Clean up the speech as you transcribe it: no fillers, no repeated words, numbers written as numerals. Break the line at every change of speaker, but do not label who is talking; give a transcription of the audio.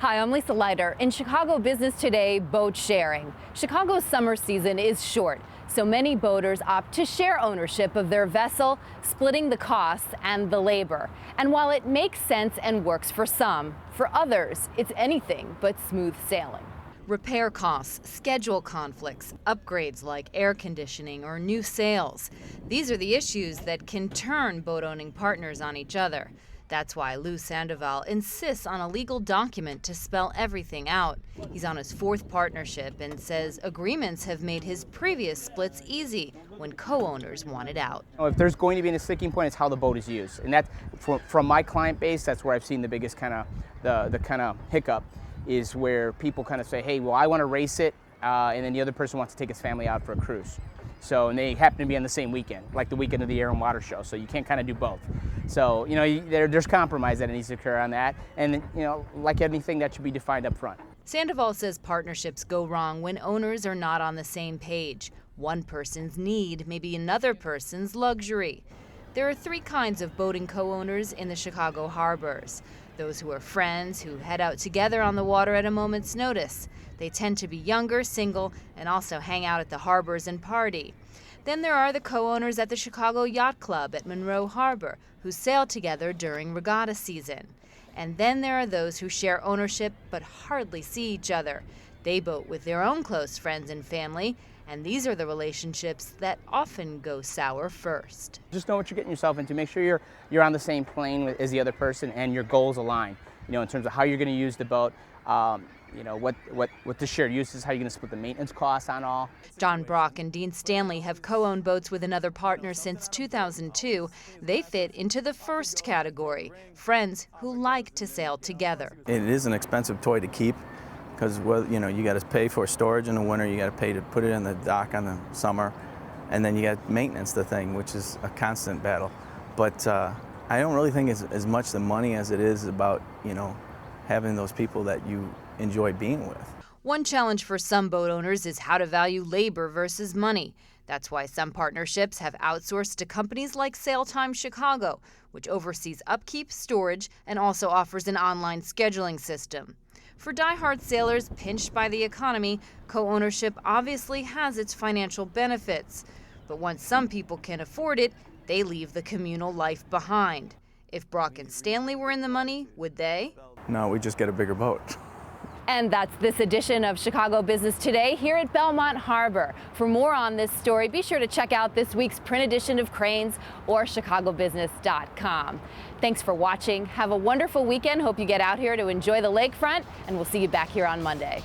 Hi, I'm Lisa Leiter. In Chicago Business Today, boat sharing. Chicago's summer season is short, so many boaters opt to share ownership of their vessel, splitting the costs and the labor. And while it makes sense and works for some, for others, it's anything but smooth sailing. Repair costs, schedule conflicts, upgrades like air conditioning or new sails. These are the issues that can turn boat-owning partners on each other. That's why Lou Sandoval insists on a legal document to spell everything out. He's on his fourth partnership and says agreements have made his previous splits easy when co-owners wanted out.
If there's going to be a sticking point, it's how the boat is used. And that's, from my client base, that's where I've seen the biggest kind of, the kind of hiccup is where people kind of say, hey, well, I want to race it, and then the other person wants to take his family out for a cruise. So, and they happen to be on the same weekend, like the weekend of the Air and Water Show, so you can't kind of do both. So, you know, there's compromise that needs to occur on that, and, you know, like anything, that should be defined up front.
Sandoval says partnerships go wrong when owners are not on the same page. One person's need may be another person's luxury. There are three kinds of boating co-owners in the Chicago harbors. Those who are friends, who head out together on the water at a moment's notice. They tend to be younger, single, and also hang out at the harbors and party. Then there are the co-owners at the Chicago Yacht Club at Monroe Harbor, who sail together during regatta season. And then there are those who share ownership but hardly see each other. They boat with their own close friends and family, and these are the relationships that often go sour first.
Just know what you're getting yourself into. Make sure you're on the same plane as the other person and your goals align. You know, in terms of how you're going to use the boat. You know, what the shared use is, how you're going to split the maintenance costs on all.
John Brock and Dean Stanley have co-owned boats with another partner since 2002. They fit into the first category, friends who like to sail together.
It is an expensive toy to keep because, well, you know, you got to pay for storage in the winter, you got to pay to put it in the dock in the summer, and then you got maintenance the thing, which is a constant battle. But I don't really think it's as much the money as it is about, you know, having those people that you enjoy being with.
One challenge for some boat owners is how to value labor versus money. That's why some partnerships have outsourced to companies like SailTime Chicago, which oversees upkeep, storage, and also offers an online scheduling system. For diehard sailors pinched by the economy, co-ownership obviously has its financial benefits. But once some people can afford it, they leave the communal life behind. If Brock and Stanley were in the money, would they?
No, we just get a bigger boat.
And that's this edition of Chicago Business Today here at Belmont Harbor. For more on this story, be sure to check out this week's print edition of Crain's or chicagobusiness.com. Thanks for watching. Have a wonderful weekend. Hope you get out here to enjoy the lakefront, and we'll see you back here on Monday.